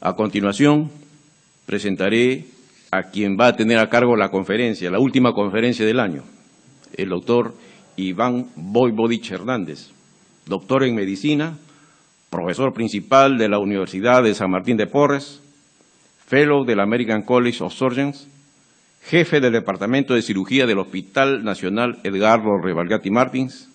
A continuación, presentaré a quien va a tener a cargo la conferencia, la última conferencia del año, el doctor Iván Voivodich Hernández, doctor en Medicina, profesor principal de la Universidad de San Martín de Porres, fellow del American College of Surgeons, jefe del Departamento de Cirugía del Hospital Nacional Edgardo Revalgatti Martins,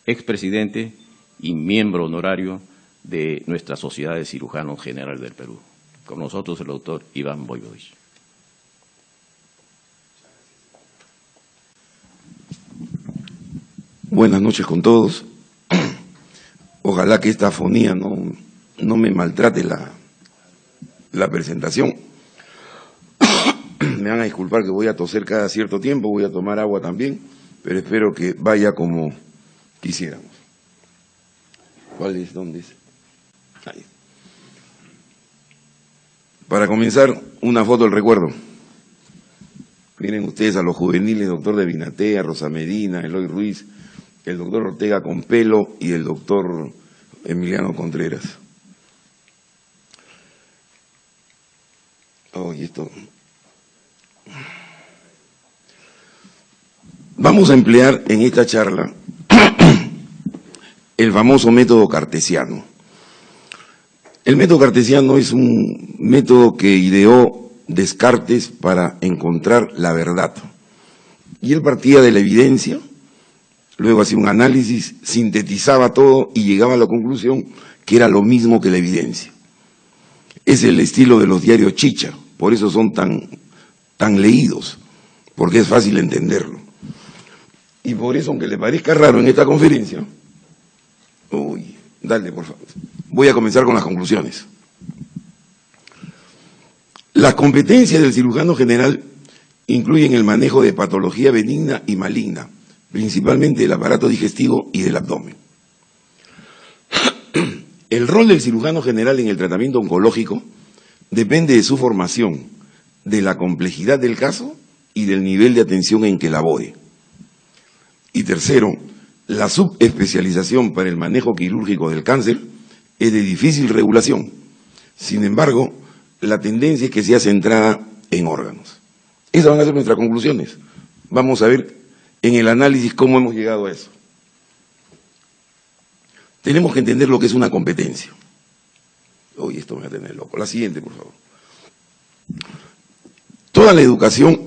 expresidente y miembro honorario de nuestra Sociedad de Cirujanos Generales del Perú. Con nosotros el doctor Iván Voivodich. Buenas noches con todos. Ojalá que esta afonía no me maltrate la presentación. Me van a disculpar que voy a toser cada cierto tiempo, voy a tomar agua también, pero espero que vaya como quisiéramos. ¿Cuál es? ¿Dónde es? Ahí. Para comenzar, una foto del recuerdo. Miren ustedes a los juveniles, doctor de Vinatea, Rosa Medina, Eloy Ruiz, el doctor Ortega con pelo y el doctor Emiliano Contreras. Oh, y esto. Vamos a emplear en esta charla el famoso método cartesiano. El método cartesiano es un método que ideó Descartes para encontrar la verdad. Y él partía de la evidencia, luego hacía un análisis, sintetizaba todo y llegaba a la conclusión que era lo mismo que la evidencia. Es el estilo de los diarios chicha, por eso son tan leídos, porque es fácil entenderlo. Y por eso, aunque le parezca raro en esta conferencia, dale por favor, voy a comenzar con las conclusiones. Las competencias del cirujano general incluyen el manejo de patología benigna y maligna, principalmente del aparato digestivo y del abdomen. El rol del cirujano general en el tratamiento oncológico depende de su formación, de la complejidad del caso y del nivel de atención en que labore. Y tercero, la subespecialización para el manejo quirúrgico del cáncer es de difícil regulación. Sin embargo, la tendencia es que sea centrada en órganos. Esas van a ser nuestras conclusiones. Vamos a ver en el análisis cómo hemos llegado a eso. Tenemos que entender lo que es una competencia. Esto me va a tener loco. La siguiente, por favor. Toda la educación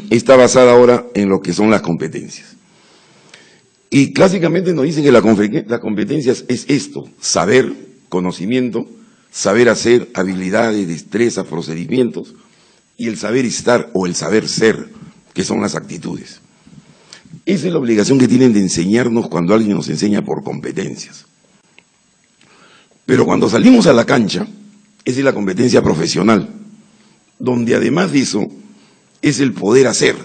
está basada ahora en lo que son las competencias. Y clásicamente nos dicen que las competencias es esto: saber, conocimiento, saber hacer, habilidades, destrezas, procedimientos, y el saber estar o el saber ser, que son las actitudes. Esa es la obligación que tienen de enseñarnos cuando alguien nos enseña por competencias. Pero cuando salimos a la cancha, esa es la competencia profesional, donde además de eso es el poder hacer.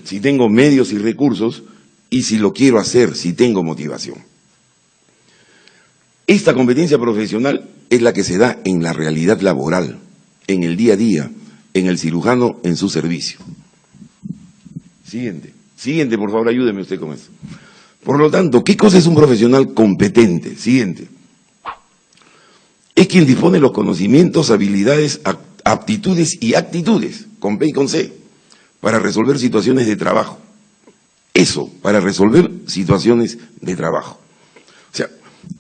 Si tengo medios y recursos, y si lo quiero hacer, si tengo motivación. Esta competencia profesional es la que se da en la realidad laboral, en el día a día, en el cirujano, en su servicio. Siguiente, por favor, ayúdeme usted con eso. Por lo tanto, ¿qué cosa es un profesional competente? Siguiente. Es quien dispone los conocimientos, habilidades, aptitudes y actitudes, con P y con C, para resolver situaciones de trabajo. Eso, para resolver situaciones de trabajo. O sea,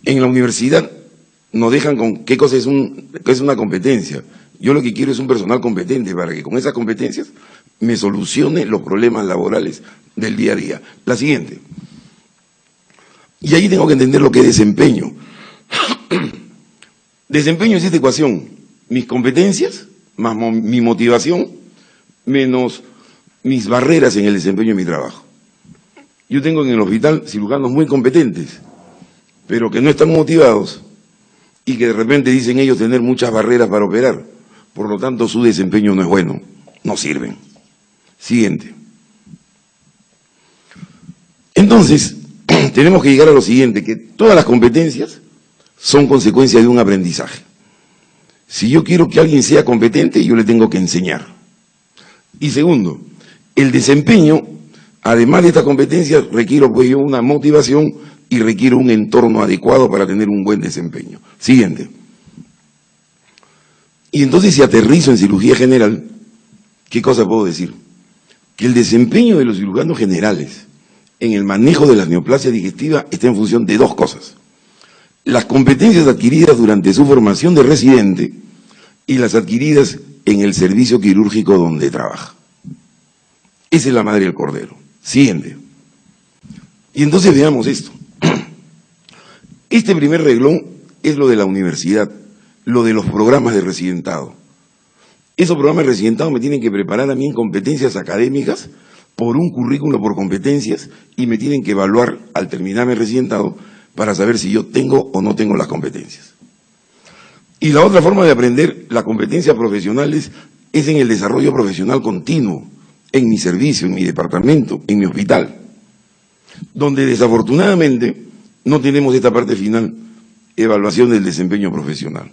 en la universidad nos dejan con qué cosa es una competencia. Yo lo que quiero es un personal competente para que con esas competencias me solucione los problemas laborales del día a día. La siguiente. Y ahí tengo que entender lo que es desempeño. Desempeño es esta ecuación: mis competencias más mi motivación menos mis barreras en el desempeño de mi trabajo. Yo tengo en el hospital cirujanos muy competentes, pero que no están motivados y que de repente dicen ellos tener muchas barreras para operar. Por lo tanto, su desempeño no es bueno, no sirven. Siguiente. Entonces, tenemos que llegar a lo siguiente, que todas las competencias son consecuencia de un aprendizaje. Si yo quiero que alguien sea competente, yo le tengo que enseñar. Y segundo, el desempeño, además de esta competencia, requiero pues yo una motivación y requiero un entorno adecuado para tener un buen desempeño. Siguiente. Y entonces, si aterrizo en cirugía general, ¿qué cosa puedo decir? Que el desempeño de los cirujanos generales en el manejo de la neoplasia digestiva está en función de dos cosas: las competencias adquiridas durante su formación de residente y las adquiridas en el servicio quirúrgico donde trabaja. Esa es la madre del cordero. Siguiente. Y entonces veamos esto. Este primer reglón es lo de la universidad, lo de los programas de residentado. Esos programas de residentado me tienen que preparar a mí en competencias académicas por un currículo por competencias y me tienen que evaluar al terminarme el residentado para saber si yo tengo o no tengo las competencias. Y la otra forma de aprender las competencias profesionales es en el desarrollo profesional continuo, en mi servicio, en mi departamento, en mi hospital, donde desafortunadamente no tenemos esta parte final, evaluación del desempeño profesional.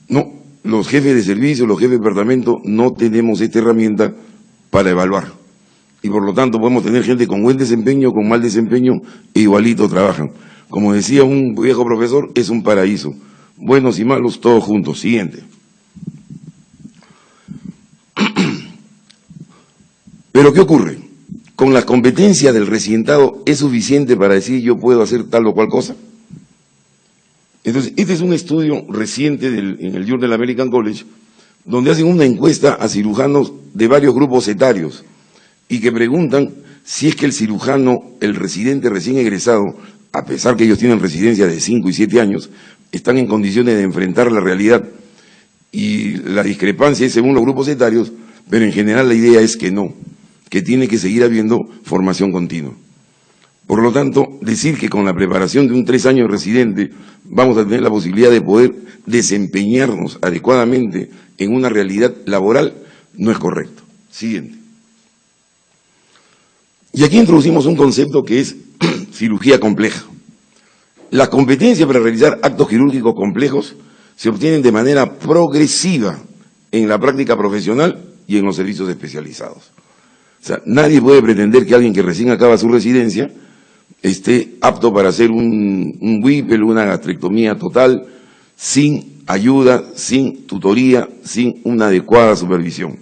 No, los jefes de servicio, los jefes de departamento, no tenemos esta herramienta para evaluar. Y por lo tanto podemos tener gente con buen desempeño, con mal desempeño, e igualito trabajan. Como decía un viejo profesor, es un paraíso. Buenos y malos, todos juntos. Siguiente. Pero ¿qué ocurre? ¿Con la competencia del residentado es suficiente para decir yo puedo hacer tal o cual cosa? Entonces, este es un estudio reciente en el Journal American College, donde hacen una encuesta a cirujanos de varios grupos etarios y que preguntan si es que el cirujano, el residente recién egresado, a pesar que ellos tienen residencia de 5 y 7 años, están en condiciones de enfrentar la realidad. Y la discrepancia es según los grupos etarios, pero en general la idea es que no, que tiene que seguir habiendo formación continua. Por lo tanto, decir que con la preparación de un 3 años de residente vamos a tener la posibilidad de poder desempeñarnos adecuadamente en una realidad laboral no es correcto. Siguiente. Y aquí introducimos un concepto que es cirugía compleja. Las competencias para realizar actos quirúrgicos complejos se obtienen de manera progresiva en la práctica profesional y en los servicios especializados. O sea, nadie puede pretender que alguien que recién acaba su residencia esté apto para hacer un Whipple, una gastrectomía total, sin ayuda, sin tutoría, sin una adecuada supervisión.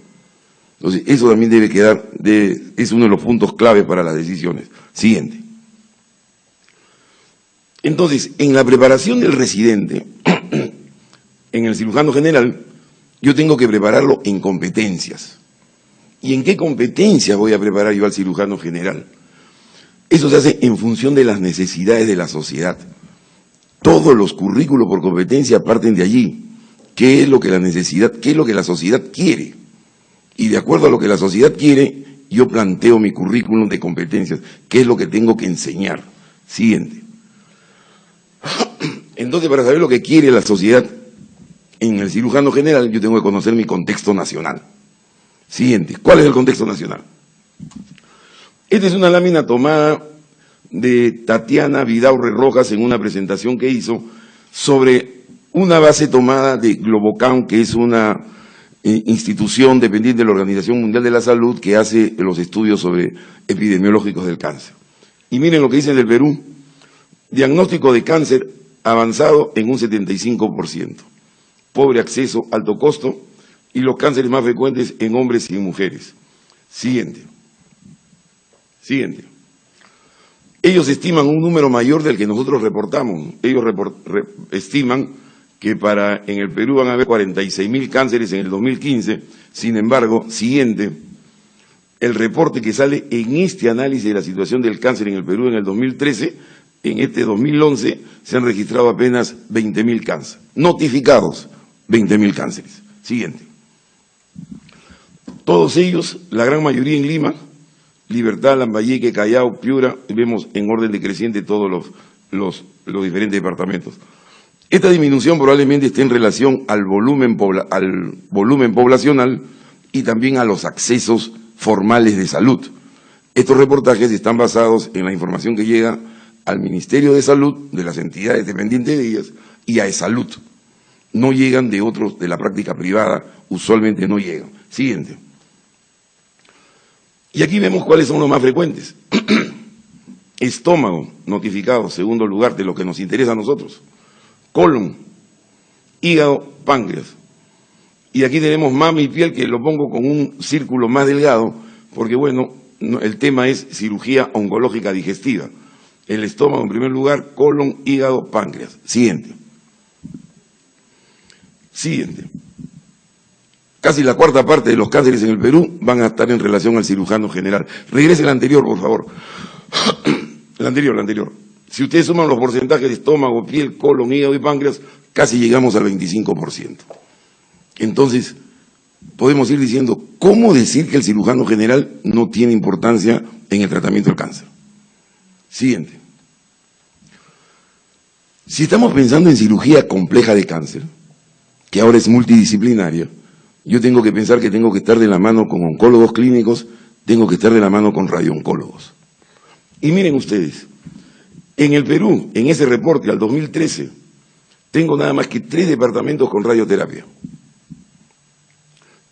Entonces, eso también debe quedar, es uno de los puntos clave para las decisiones. Siguiente. Entonces, en la preparación del residente, en el cirujano general, yo tengo que prepararlo en competencias. ¿Y en qué competencias voy a preparar yo al cirujano general? Eso se hace en función de las necesidades de la sociedad. Todos los currículos por competencia parten de allí. ¿Qué es lo que la necesidad, qué es lo que la sociedad quiere? Y de acuerdo a lo que la sociedad quiere, yo planteo mi currículum de competencias. ¿Qué es lo que tengo que enseñar? Siguiente. Entonces, para saber lo que quiere la sociedad en el cirujano general, yo tengo que conocer mi contexto nacional. Siguiente. ¿Cuál es el contexto nacional? Esta es una lámina tomada de Tatiana Vidaurre Rojas en una presentación que hizo sobre una base tomada de Globocam, que es una institución dependiente de la Organización Mundial de la Salud que hace los estudios sobre epidemiológicos del cáncer. Y miren lo que dice del Perú: diagnóstico de cáncer avanzado en un 75%, pobre acceso, alto costo, y los cánceres más frecuentes en hombres y en mujeres. Siguiente. Siguiente. Ellos estiman un número mayor del que nosotros reportamos. Ellos estiman que en el Perú van a haber 46.000 cánceres en el 2015. Sin embargo, siguiente, el reporte que sale en este análisis de la situación del cáncer en el Perú en el 2013, en este 2011 se han registrado apenas 20.000 cánceres. Notificados, 20.000 cánceres. Siguiente. Todos ellos, la gran mayoría en Lima, Libertad, Lambayeque, Callao, Piura, vemos en orden decreciente todos los diferentes departamentos. Esta disminución probablemente esté en relación al volumen poblacional y también a los accesos formales de salud. Estos reportajes están basados en la información que llega al Ministerio de Salud, de las entidades dependientes de ellas, y a ESalud. No llegan de otros, de la práctica privada, usualmente no llegan. Siguiente. Y aquí vemos cuáles son los más frecuentes. Estómago, notificado, segundo lugar de lo que nos interesa a nosotros. Colon, hígado, páncreas. Y aquí tenemos mama y piel, que lo pongo con un círculo más delgado, porque bueno, el tema es cirugía oncológica digestiva. El estómago en primer lugar, colon, hígado, páncreas. Siguiente. Casi la cuarta parte de los cánceres en el Perú van a estar en relación al cirujano general. Regrese el anterior, por favor. El anterior. Si ustedes suman los porcentajes de estómago, piel, colon, hígado y páncreas, casi llegamos al 25%. Entonces, podemos ir diciendo, ¿cómo decir que el cirujano general no tiene importancia en el tratamiento del cáncer? Siguiente. Si estamos pensando en cirugía compleja de cáncer, que ahora es multidisciplinaria, yo tengo que pensar que tengo que estar de la mano con oncólogos clínicos, tengo que estar de la mano con radiooncólogos. Y miren ustedes, en el Perú, en ese reporte al 2013, tengo nada más que 3 departamentos con radioterapia.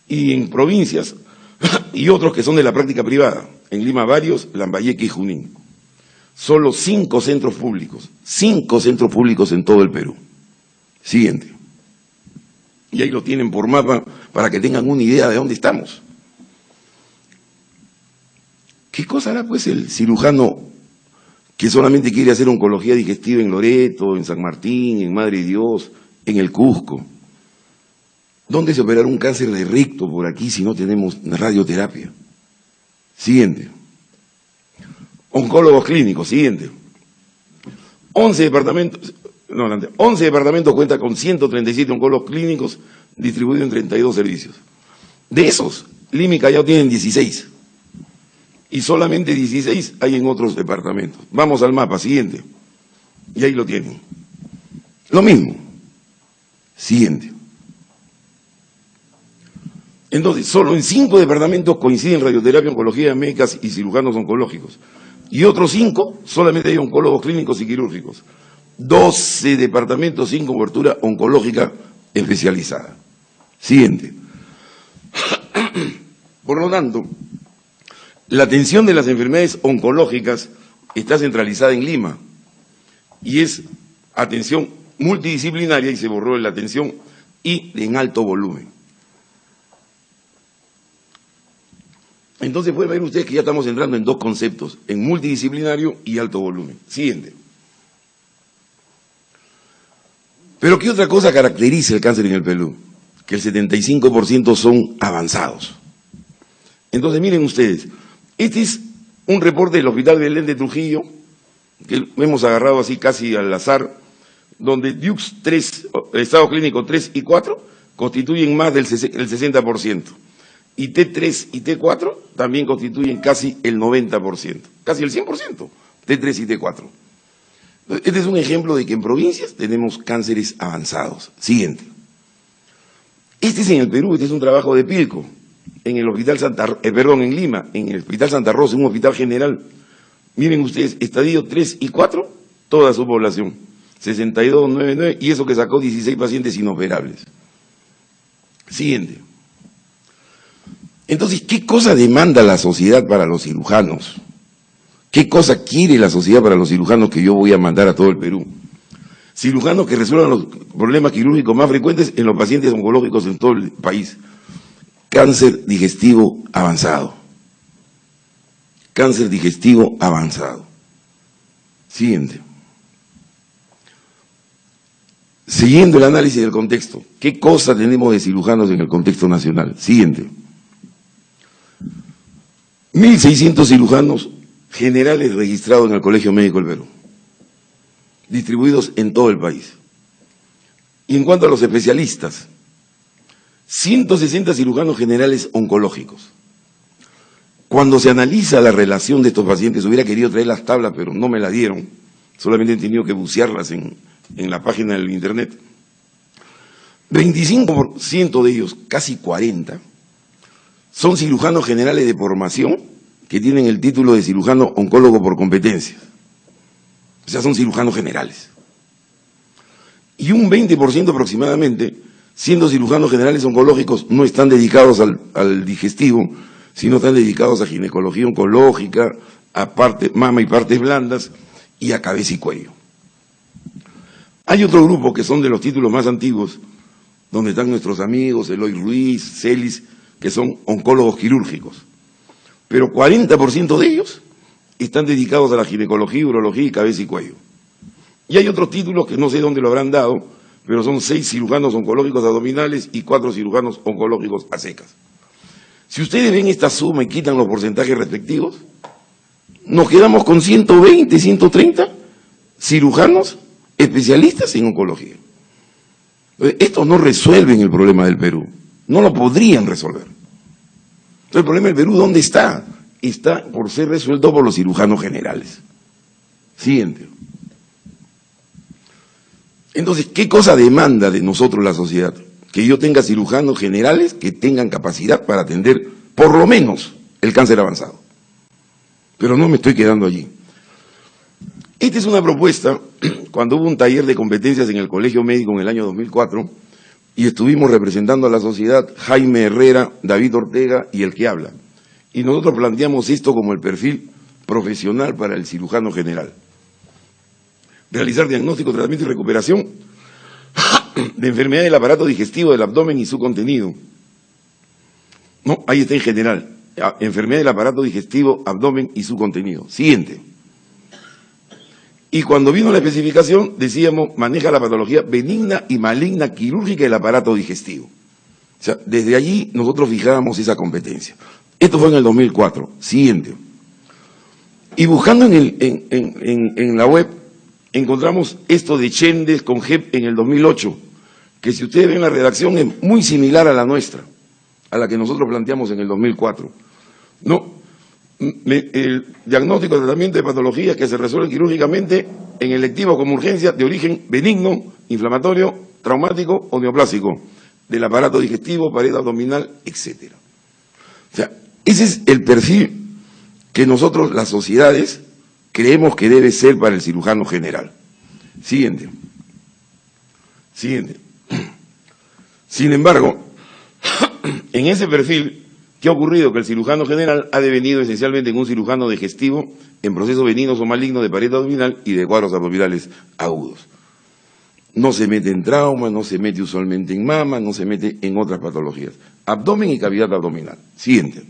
Y en provincias, y otros que son de la práctica privada, en Lima varios, Lambayeque y Junín. Solo 5 centros públicos en todo el Perú. Siguiente. Y ahí lo tienen por mapa para que tengan una idea de dónde estamos. ¿Qué cosa hará pues el cirujano que solamente quiere hacer oncología digestiva en Loreto, en San Martín, en Madre Dios, en el Cusco? ¿Dónde se operará un cáncer de recto por aquí si no tenemos radioterapia? Siguiente. Oncólogos clínicos, siguiente. 11 departamentos cuentan con 137 oncólogos clínicos distribuidos en 32 servicios. De esos, Lima y Callao tienen 16. Y solamente 16 hay en otros departamentos. Vamos al mapa, siguiente. Y ahí lo tienen. Lo mismo. Siguiente. Entonces, solo en 5 departamentos coinciden radioterapia, oncología, médicas y cirujanos oncológicos. Y otros 5 solamente hay oncólogos clínicos y quirúrgicos. 12 departamentos sin cobertura oncológica especializada. Siguiente. Por lo tanto, la atención de las enfermedades oncológicas está centralizada en Lima y es atención multidisciplinaria, y se borró la atención y en alto volumen. Entonces pueden ver ustedes que ya estamos entrando en 2 conceptos, en multidisciplinario y alto volumen. Siguiente. Pero ¿qué otra cosa caracteriza el cáncer en el Perú? Que el 75% son avanzados. Entonces miren ustedes, este es un reporte del Hospital Belén de Trujillo, que hemos agarrado así casi al azar, donde DUX 3, estado clínico 3 y 4, constituyen más del 60%. Y T3 y T4 también constituyen casi el 90%, casi el 100%, T3 y T4. Este es un ejemplo de que en provincias tenemos cánceres avanzados. Siguiente. Este es en el Perú, este es un trabajo de Pilco, en el Hospital en Lima, en el Hospital Santa Rosa, un hospital general. Miren ustedes, estadio 3 y 4, toda su población, 62,99, y eso que sacó 16 pacientes inoperables. Siguiente. Entonces, ¿qué cosa demanda la sociedad para los cirujanos? ¿Qué cosa quiere la sociedad para los cirujanos que yo voy a mandar a todo el Perú? Cirujanos que resuelvan los problemas quirúrgicos más frecuentes en los pacientes oncológicos en todo el país. Cáncer digestivo avanzado. Cáncer digestivo avanzado. Siguiente. Siguiendo el análisis del contexto, ¿qué cosa tenemos de cirujanos en el contexto nacional? Siguiente. 1.600 cirujanos generales registrados en el Colegio Médico del Perú, distribuidos en todo el país. Y en cuanto a los especialistas, 160 cirujanos generales oncológicos. Cuando se analiza la relación de estos pacientes, hubiera querido traer las tablas, pero no me las dieron, solamente he tenido que bucearlas en la página del internet. 25% de ellos, casi 40%, son cirujanos generales de formación que tienen el título de cirujano oncólogo por competencia. O sea, son cirujanos generales. Y un 20% aproximadamente, siendo cirujanos generales oncológicos, no están dedicados al digestivo, sino están dedicados a ginecología oncológica, a mama y partes blandas, y a cabeza y cuello. Hay otro grupo que son de los títulos más antiguos, donde están nuestros amigos Eloy Ruiz, Celis, que son oncólogos quirúrgicos. Pero 40% de ellos están dedicados a la ginecología, urología y cabeza y cuello. Y hay otros títulos que no sé dónde lo habrán dado, pero son 6 cirujanos oncológicos abdominales y 4 cirujanos oncológicos a secas. Si ustedes ven esta suma y quitan los porcentajes respectivos, nos quedamos con 120, 130 cirujanos especialistas en oncología. Estos no resuelven el problema del Perú, no lo podrían resolver. Entonces, el problema del Perú, ¿dónde está? Está por ser resuelto por los cirujanos generales. Siguiente. Entonces, ¿qué cosa demanda de nosotros la sociedad? Que yo tenga cirujanos generales que tengan capacidad para atender, por lo menos, el cáncer avanzado. Pero no me estoy quedando allí. Esta es una propuesta, cuando hubo un taller de competencias en el Colegio Médico en el año 2004, y estuvimos representando a la sociedad Jaime Herrera, David Ortega y el que habla. Y nosotros planteamos esto como el perfil profesional para el cirujano general. Realizar diagnóstico, tratamiento y recuperación de enfermedad del aparato digestivo, del abdomen y su contenido. No, ahí está en general. Enfermedad del aparato digestivo, abdomen y su contenido. Siguiente. Y cuando vino la especificación, decíamos, maneja la patología benigna y maligna quirúrgica del aparato digestivo. O sea, desde allí nosotros fijábamos esa competencia. Esto fue en el 2004. Siguiente. Y buscando en la web, encontramos esto de Chendes con GEP en el 2008, que si ustedes ven la redacción es muy similar a la nuestra, a la que nosotros planteamos en el 2004. No, el diagnóstico de tratamiento de patologías que se resuelven quirúrgicamente en electivo como urgencia de origen benigno, inflamatorio, traumático o neoplásico, del aparato digestivo, pared abdominal, etc. O sea, ese es el perfil que nosotros, las sociedades, creemos que debe ser para el cirujano general. Siguiente. Siguiente. Sin embargo, en ese perfil, ¿qué ha ocurrido? Que el cirujano general ha devenido esencialmente en un cirujano digestivo en procesos benignos o malignos de pared abdominal y de cuadros abdominales agudos. No se mete en trauma, no se mete usualmente en mama, no se mete en otras patologías. Abdomen y cavidad abdominal. Siguiente.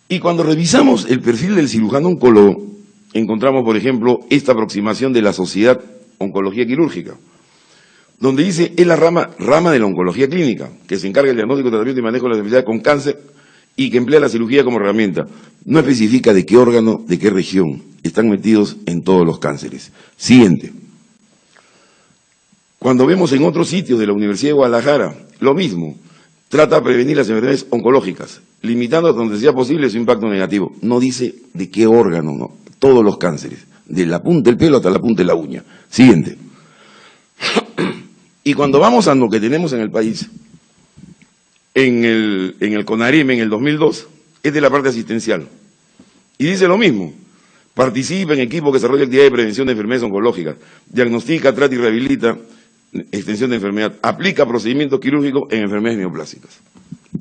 Y cuando revisamos el perfil del cirujano oncólogo, encontramos, por ejemplo, esta aproximación de la Sociedad Oncología Quirúrgica, donde dice, es la rama de la oncología clínica, que se encarga del diagnóstico, tratamiento y manejo de las enfermedades con cáncer y que emplea la cirugía como herramienta. No especifica de qué órgano, de qué región. Están metidos en todos los cánceres. Siguiente. Cuando vemos en otros sitios de la Universidad de Guadalajara, lo mismo. Trata de prevenir las enfermedades oncológicas, limitando hasta donde sea posible su impacto negativo. No dice de qué órgano, no. Todos los cánceres, de la punta del pelo hasta la punta de la uña. Siguiente. Y cuando vamos a lo que tenemos en el país, en el CONAREM en el 2002, es de la parte asistencial. Y dice lo mismo. Participa en equipo que desarrolla actividades de prevención de enfermedades oncológicas, diagnostica, trata y rehabilita extensión de enfermedad, aplica procedimientos quirúrgicos en enfermedades neoplásicas.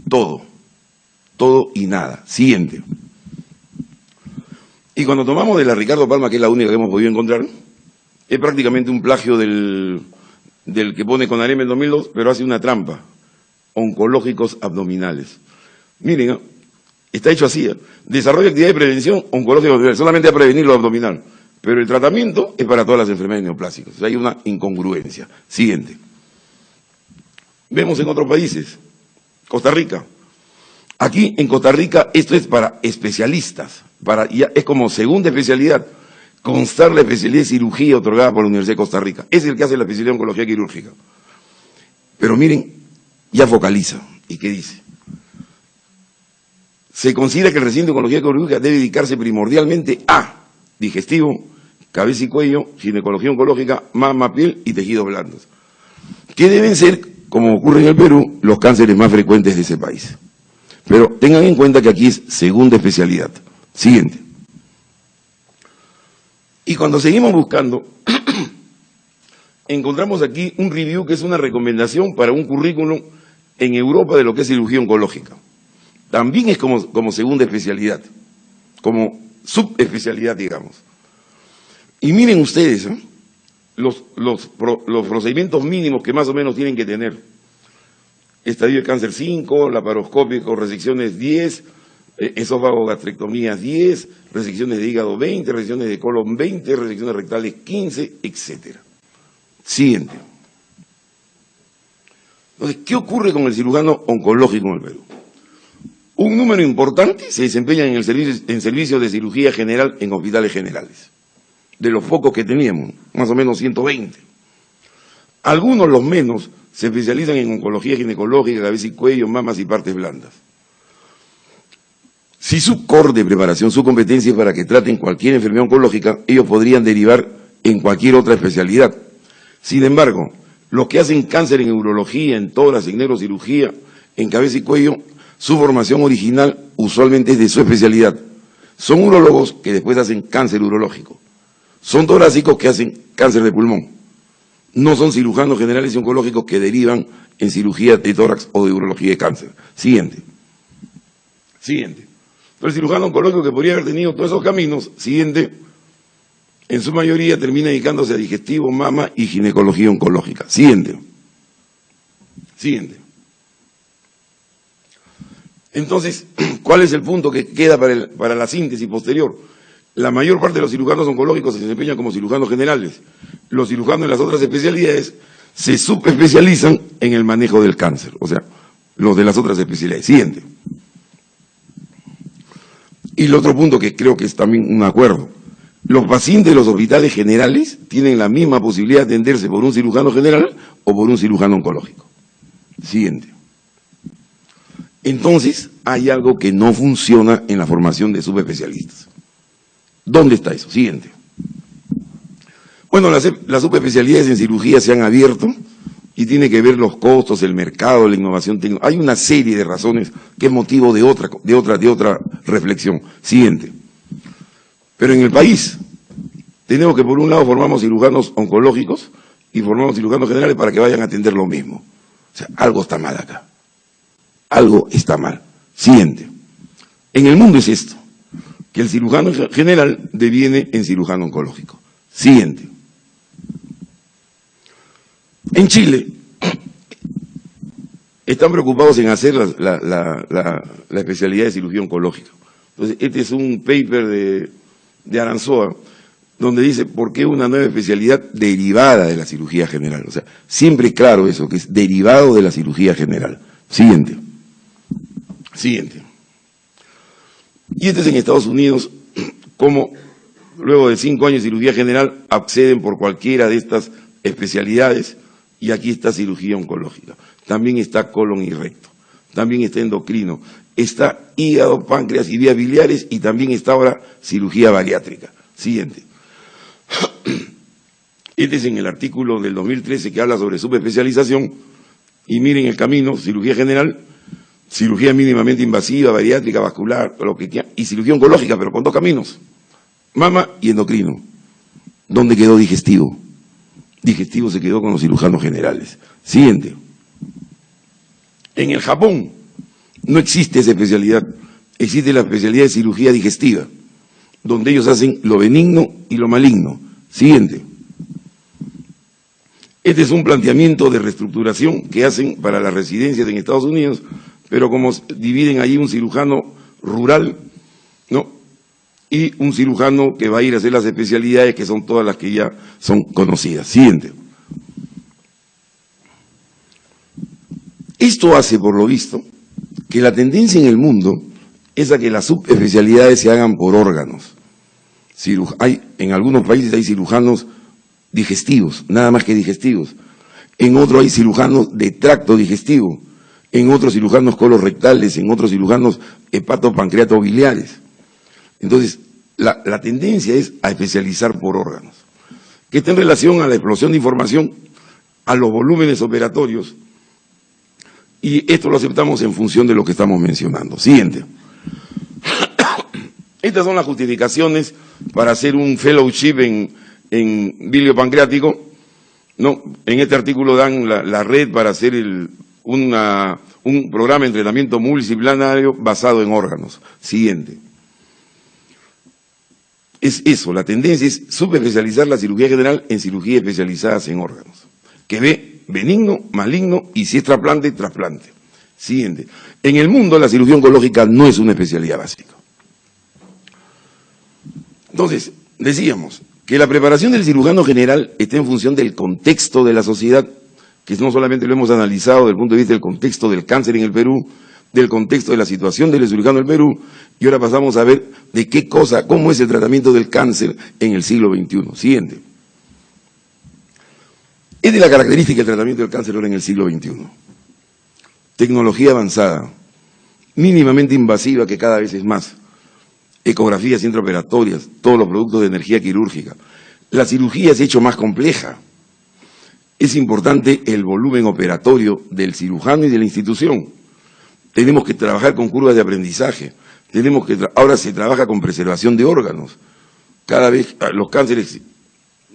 Todo y nada. Siguiente. Y cuando tomamos de la Ricardo Palma, que es la única que hemos podido encontrar, es prácticamente un plagio del que pone CONAREM en 2002, pero hace una trampa. Oncológicos abdominales. Miren, está hecho así. Desarrolla actividad de prevención oncológica abdominal, solamente a prevenir lo abdominal. Pero el tratamiento es para todas las enfermedades neoplásicas. O sea, hay una incongruencia. Siguiente. Vemos en otros países. Costa Rica. Aquí en Costa Rica esto es para especialistas. Es como segunda especialidad. Constar la especialidad de cirugía otorgada por la Universidad de Costa Rica. Es el que hace la especialidad de oncología quirúrgica. Pero miren, ya focaliza. ¿Y qué dice? Se considera que el recinto de oncología quirúrgica debe dedicarse primordialmente a digestivo, cabeza y cuello, ginecología oncológica, mama, piel y tejidos blandos, que deben ser, como ocurre en el Perú, los cánceres más frecuentes de ese país. Pero tengan en cuenta que aquí es segunda especialidad. Siguiente. Y cuando seguimos buscando, encontramos aquí un review que es una recomendación para un currículum en Europa de lo que es cirugía oncológica. También es como segunda especialidad, como subespecialidad, digamos. Y miren ustedes, los procedimientos mínimos que más o menos tienen que tener. Estadio de cáncer 5, laparoscópico, resecciones 10, esófago-gastrectomías 10, resecciones de hígado 20, resecciones de colon 20, resecciones rectales 15, etc. Siguiente. Entonces, ¿qué ocurre con el cirujano oncológico en el Perú? Un número importante se desempeña en servicios de cirugía general en hospitales generales. De los pocos que teníamos, más o menos 120. Algunos, los menos, se especializan en oncología ginecológica, cabeza y cuello, mamas y partes blandas. Si su core de preparación, su competencia es para que traten cualquier enfermedad oncológica, ellos podrían derivar en cualquier otra especialidad. Sin embargo, los que hacen cáncer en urología, en tórax, en neurocirugía, en cabeza y cuello, su formación original usualmente es de su especialidad. Son urólogos que después hacen cáncer urológico. Son torácicos que hacen cáncer de pulmón. No son cirujanos generales y oncológicos que derivan en cirugía de tórax o de urología de cáncer. Siguiente. Siguiente. Pero el cirujano oncológico que podría haber tenido todos esos caminos, siguiente, en su mayoría termina dedicándose a digestivo, mama y ginecología oncológica. Siguiente. Siguiente. Entonces, ¿cuál es el punto que queda para la síntesis posterior? La mayor parte de los cirujanos oncológicos se desempeñan como cirujanos generales. Los cirujanos de las otras especialidades se subespecializan en el manejo del cáncer, o sea, los de las otras especialidades. Siguiente. Y el otro punto que creo que es también un acuerdo. Los pacientes de los hospitales generales tienen la misma posibilidad de atenderse por un cirujano general o por un cirujano oncológico. Siguiente. Entonces, hay algo que no funciona en la formación de subespecialistas. ¿Dónde está eso? Siguiente. Bueno, las subespecialidades en cirugía se han abierto y tiene que ver los costos, el mercado, la innovación técnica. Hay una serie de razones que es motivo de otra reflexión. Siguiente. Pero en el país tenemos que, por un lado, formamos cirujanos oncológicos y formamos cirujanos generales para que vayan a atender lo mismo. O sea, algo está mal acá. Algo está mal. Siguiente. En el mundo es esto, que el cirujano general deviene en cirujano oncológico. Siguiente. En Chile están preocupados en hacer la especialidad de cirugía oncológica. Entonces, este es un paper de Aranzoa, donde dice por qué una nueva especialidad derivada de la cirugía general. O sea, siempre claro eso, que es derivado de la cirugía general. Siguiente. Siguiente. Y este es en Estados Unidos, como luego de 5 años de cirugía general acceden por cualquiera de estas especialidades, y aquí está cirugía oncológica. También está colon y recto, también está endocrino, está hígado, páncreas y vías biliares, y también está ahora cirugía bariátrica. Siguiente. Este es en el artículo del 2013 que habla sobre subespecialización, y miren el camino: cirugía general, cirugía mínimamente invasiva, bariátrica, vascular, lo que quiera, y cirugía oncológica, pero con 2 caminos, mama y endocrino. ¿Dónde quedó digestivo? Digestivo se quedó con los cirujanos generales. Siguiente. En el Japón no existe esa especialidad, existe la especialidad de cirugía digestiva, donde ellos hacen lo benigno y lo maligno. Siguiente. Este es un planteamiento de reestructuración que hacen para las residencias en Estados Unidos, pero como dividen allí un cirujano rural, ¿no?, y un cirujano que va a ir a hacer las especialidades, que son todas las que ya son conocidas. Siguiente. Esto hace, por lo visto, que la tendencia en el mundo es a que las subespecialidades se hagan por órganos. En algunos países hay cirujanos digestivos, nada más que digestivos. En otros hay cirujanos de tracto digestivo, en otros cirujanos colorectales, en otros cirujanos hepatopancreatobiliares. Entonces, la tendencia es a especializar por órganos, que está en relación a la explosión de información, a los volúmenes operatorios, y esto lo aceptamos en función de lo que estamos mencionando. Siguiente. Estas son las justificaciones para hacer un fellowship en bilio pancreático, ¿no? En este artículo dan la red para hacer un programa de entrenamiento multidisciplinario basado en órganos. Siguiente. es eso, la tendencia es subespecializar la cirugía general en cirugías especializadas en órganos, que ve benigno, maligno y si es trasplante, trasplante. Siguiente. En el mundo la cirugía oncológica no es una especialidad básica. Entonces, decíamos que la preparación del cirujano general está en función del contexto de la sociedad, que no solamente lo hemos analizado desde el punto de vista del contexto del cáncer en el Perú, del contexto de la situación del cirujano en el Perú, y ahora pasamos a ver de qué cosa, cómo es el tratamiento del cáncer en el siglo XXI. Siguiente. Es de la característica del tratamiento del cáncer ahora en el siglo XXI. Tecnología avanzada, mínimamente invasiva, que cada vez es más. Ecografías intraoperatorias, todos los productos de energía quirúrgica. La cirugía se ha hecho más compleja. Es importante el volumen operatorio del cirujano y de la institución. Tenemos que trabajar con curvas de aprendizaje. Ahora se trabaja con preservación de órganos. Cada vez los cánceres,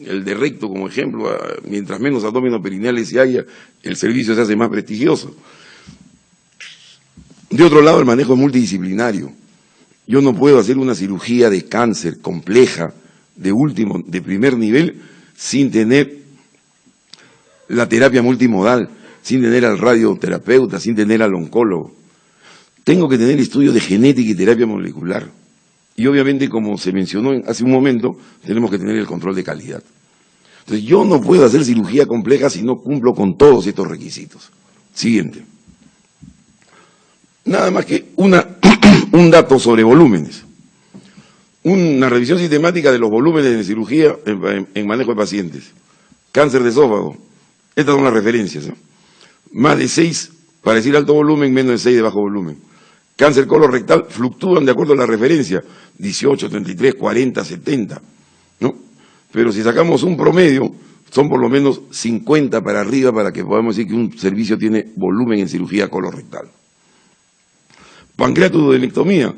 el de recto como ejemplo, mientras menos abdomen perineales se haya, el servicio se hace más prestigioso. De otro lado, el manejo es multidisciplinario. Yo no puedo hacer una cirugía de cáncer compleja, de primer nivel, sin tener la terapia multimodal, sin tener al radioterapeuta, sin tener al oncólogo. Tengo que tener estudios de genética y terapia molecular. Y obviamente, como se mencionó hace un momento, tenemos que tener el control de calidad. Entonces, yo no puedo hacer cirugía compleja si no cumplo con todos estos requisitos. Siguiente. Nada más que un dato sobre volúmenes. Una revisión sistemática de los volúmenes de cirugía en manejo de pacientes. Cáncer de esófago. Estas son las referencias, ¿no? Más de 6 para decir alto volumen, menos de 6 de bajo volumen. Cáncer colorectal fluctúan de acuerdo a la referencia, 18, 33, 40, 70, ¿no? Pero si sacamos un promedio, son por lo menos 50 para arriba para que podamos decir que un servicio tiene volumen en cirugía colorectal. Pancreatoduodenectomía,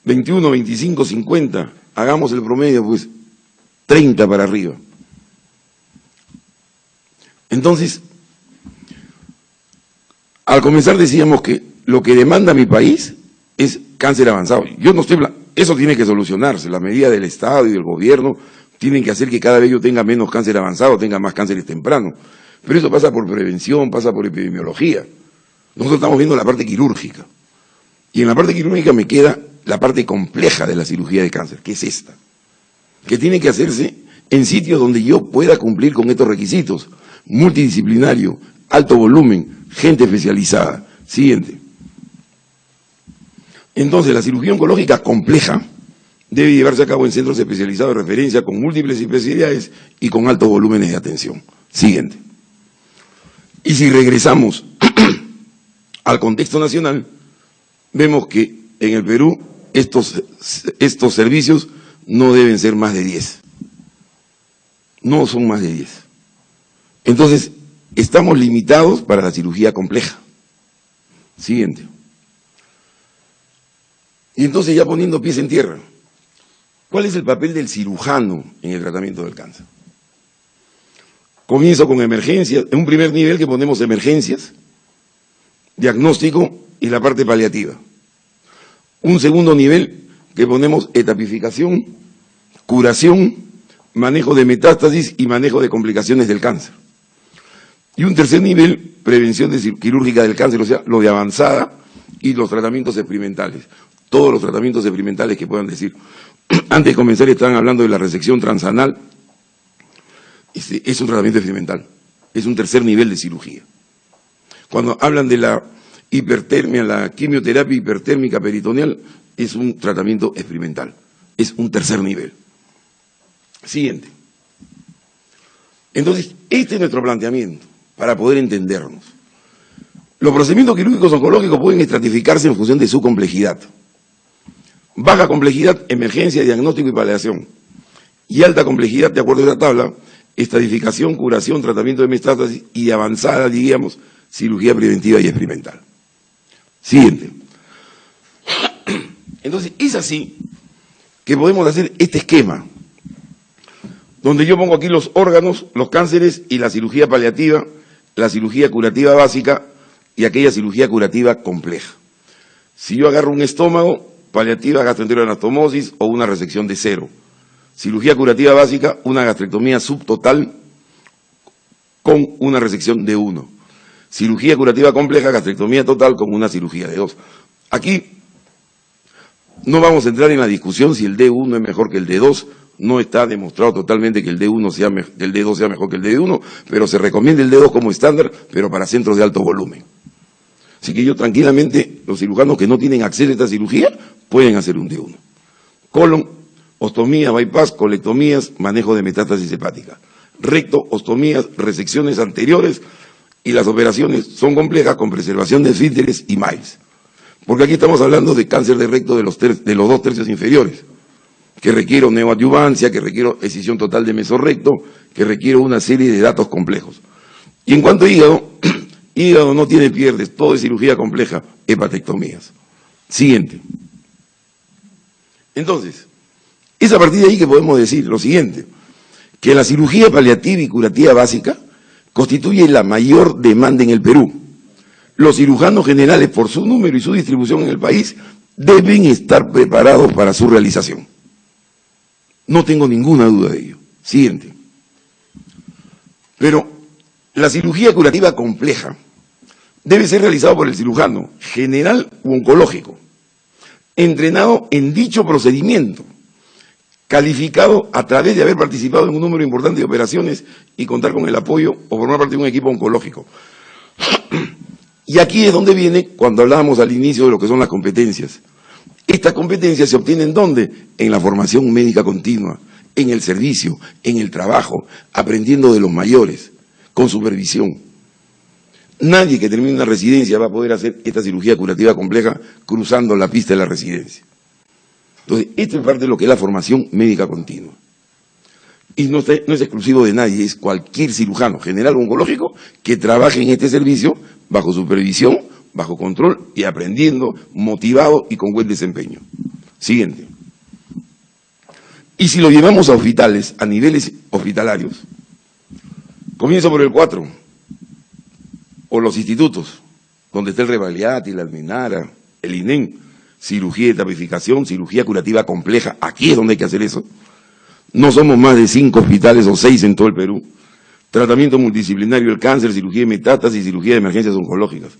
21, 25, 50, hagamos el promedio, pues 30 para arriba. Entonces, al comenzar decíamos que lo que demanda mi país es cáncer avanzado. Yo no estoy, eso tiene que solucionarse, la medida del Estado y del gobierno tienen que hacer que cada vez yo tenga menos cáncer avanzado, tenga más cánceres tempranos. Pero eso pasa por prevención, pasa por epidemiología. Nosotros estamos viendo la parte quirúrgica. Y en la parte quirúrgica me queda la parte compleja de la cirugía de cáncer, que es esta, que tiene que hacerse en sitios donde yo pueda cumplir con estos requisitos, multidisciplinario, alto volumen, gente especializada. Siguiente. Entonces, la cirugía oncológica compleja debe llevarse a cabo en centros especializados de referencia con múltiples especialidades y con altos volúmenes de atención. Siguiente. Y si regresamos al contexto nacional, vemos que en el Perú estos servicios no deben ser más de 10. No son más de 10. Entonces, estamos limitados para la cirugía compleja. Siguiente. Y entonces, ya poniendo pies en tierra, ¿cuál es el papel del cirujano en el tratamiento del cáncer? Comienzo con emergencias, en un primer nivel que ponemos emergencias, diagnóstico y la parte paliativa. Un segundo nivel que ponemos etapificación, curación, manejo de metástasis y manejo de complicaciones del cáncer. Y un tercer nivel, prevención quirúrgica del cáncer, o sea, lo de avanzada y los tratamientos experimentales. Todos los tratamientos experimentales que puedan decir. Antes de comenzar estaban hablando de la resección transanal. Es un tratamiento experimental. Es un tercer nivel de cirugía. Cuando hablan de la hipertermia, la quimioterapia hipertérmica peritoneal, es un tratamiento experimental. Es un tercer nivel. Siguiente. Entonces, este es nuestro planteamiento para poder entendernos. Los procedimientos quirúrgicos oncológicos pueden estratificarse en función de su complejidad. Baja complejidad, emergencia, diagnóstico y paliación. Y alta complejidad, de acuerdo a esta tabla, estratificación, curación, tratamiento de metástasis y avanzada, diríamos, cirugía preventiva y experimental. Siguiente. Entonces, es así que podemos hacer este esquema, donde yo pongo aquí los órganos, los cánceres y la cirugía paliativa, la cirugía curativa básica y aquella cirugía curativa compleja. Si yo agarro un estómago, paliativa gastroenteroanastomosis o una resección de 0. Cirugía curativa básica, una gastrectomía subtotal con una resección de 1. Cirugía curativa compleja, gastrectomía total con una cirugía de 2. Aquí no vamos a entrar en la discusión si el D1 es mejor que el D2. No está demostrado totalmente que el D2 sea mejor que el D1, pero se recomienda el D2 como estándar, pero para centros de alto volumen. Así que yo tranquilamente, los cirujanos que no tienen acceso a esta cirugía, pueden hacer un D1. Colon, ostomía, bypass, colectomías, manejo de metástasis hepática. Recto, ostomías, resecciones anteriores, y las operaciones son complejas con preservación de esfínteres y MILES. Porque aquí estamos hablando de cáncer de recto de los 2 tercios inferiores, que requiere neoadyuvancia, que requiere excisión total de mesorrecto, que requiere una serie de datos complejos. Y en cuanto a hígado, hígado no tiene pierdes, todo es cirugía compleja, hepatectomías. Siguiente. Entonces, es a partir de ahí que podemos decir lo siguiente, que la cirugía paliativa y curativa básica constituye la mayor demanda en el Perú. Los cirujanos generales, por su número y su distribución en el país, deben estar preparados para su realización. No tengo ninguna duda de ello. Siguiente. Pero la cirugía curativa compleja debe ser realizada por el cirujano general u oncológico, entrenado en dicho procedimiento, calificado a través de haber participado en un número importante de operaciones y contar con el apoyo o formar parte de un equipo oncológico. Y aquí es donde viene cuando hablábamos al inicio de lo que son las competencias. Estas competencias se obtienen ¿dónde? En la formación médica continua, en el servicio, en el trabajo, aprendiendo de los mayores, con supervisión. Nadie que termine una residencia va a poder hacer esta cirugía curativa compleja cruzando la pista de la residencia. Entonces, esto es parte de lo que es la formación médica continua. Y no es exclusivo de nadie, es cualquier cirujano general o oncológico que trabaje en este servicio bajo supervisión, bajo control y aprendiendo, motivado y con buen desempeño. Siguiente. Y si lo llevamos a hospitales, a niveles hospitalarios, comienzo por el 4, o los institutos, donde está el Rebagliati, la Almenara, el INEM, cirugía de tapificación, cirugía curativa compleja, aquí es donde hay que hacer eso. No somos más de 5 hospitales o 6 en todo el Perú. Tratamiento multidisciplinario del cáncer, cirugía de metástasis y cirugía de emergencias oncológicas.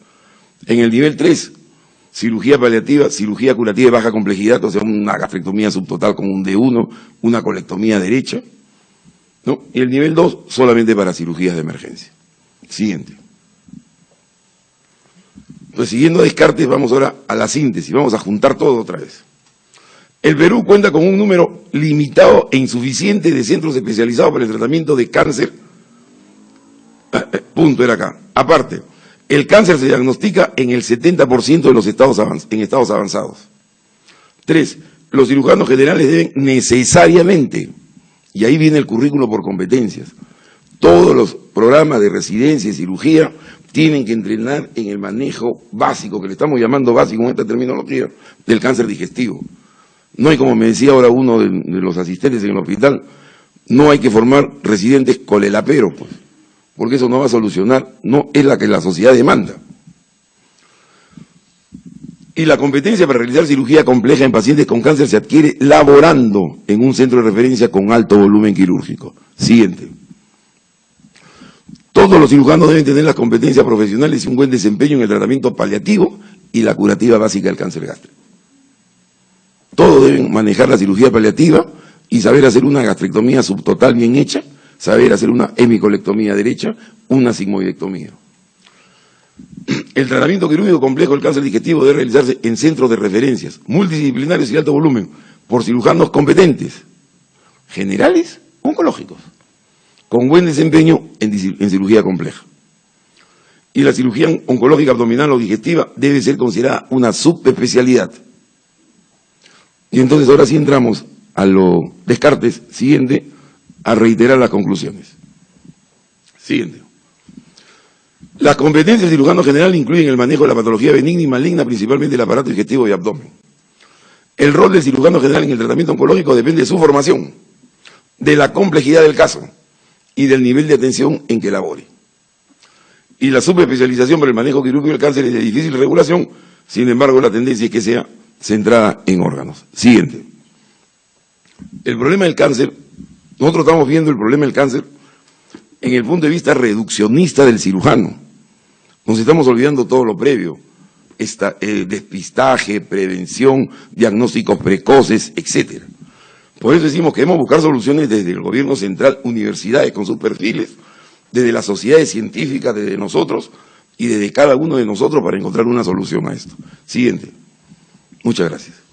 En el nivel 3, cirugía paliativa, cirugía curativa de baja complejidad, o sea, una gastrectomía subtotal con un D1, una colectomía derecha, ¿no? Y el nivel 2, solamente para cirugías de emergencia. Siguiente. Pues siguiendo Descartes, vamos ahora a la síntesis, vamos a juntar todo otra vez. El Perú cuenta con un número limitado e insuficiente de centros especializados para el tratamiento de cáncer. Punto, era acá. Aparte, el cáncer se diagnostica en el 70% de los estados avanzados. 3. Los cirujanos generales deben necesariamente, y ahí viene el currículo por competencias, todos los programas de residencia y cirugía tienen que entrenar en el manejo básico, que le estamos llamando básico en esta terminología, del cáncer digestivo. No hay, como me decía ahora uno de los asistentes en el hospital, no hay que formar residentes colelaperos, pues, porque eso no va a solucionar, no es la que la sociedad demanda. Y la competencia para realizar cirugía compleja en pacientes con cáncer se adquiere laborando en un centro de referencia con alto volumen quirúrgico. Siguiente. Todos los cirujanos deben tener las competencias profesionales y un buen desempeño en el tratamiento paliativo y la curativa básica del cáncer gástrico. Todos deben manejar la cirugía paliativa y saber hacer una gastrectomía subtotal bien hecha, saber hacer una hemicolectomía derecha, una sigmoidectomía. El tratamiento quirúrgico complejo del cáncer digestivo debe realizarse en centros de referencias, multidisciplinarios y de alto volumen, por cirujanos competentes, generales, oncológicos, con buen desempeño en cirugía compleja. Y la cirugía oncológica abdominal o digestiva debe ser considerada una subespecialidad. Y entonces ahora sí entramos a lo Descartes, siguiente, a reiterar las conclusiones. Siguiente. Las competencias del cirujano general incluyen el manejo de la patología benigna y maligna, principalmente el aparato digestivo y abdomen. El rol del cirujano general en el tratamiento oncológico depende de su formación, de la complejidad del caso y del nivel de atención en que labore. Y la subespecialización para el manejo quirúrgico del cáncer es de difícil regulación, sin embargo la tendencia es que sea centrada en órganos. Siguiente. El problema del cáncer, nosotros estamos viendo el problema del cáncer en el punto de vista reduccionista del cirujano. Nos estamos olvidando todo lo previo, despistaje, prevención, diagnósticos precoces, etcétera. Por eso decimos que debemos buscar soluciones desde el gobierno central, universidades con sus perfiles, desde las sociedades científicas, desde nosotros y desde cada uno de nosotros para encontrar una solución a esto. Siguiente. Muchas gracias.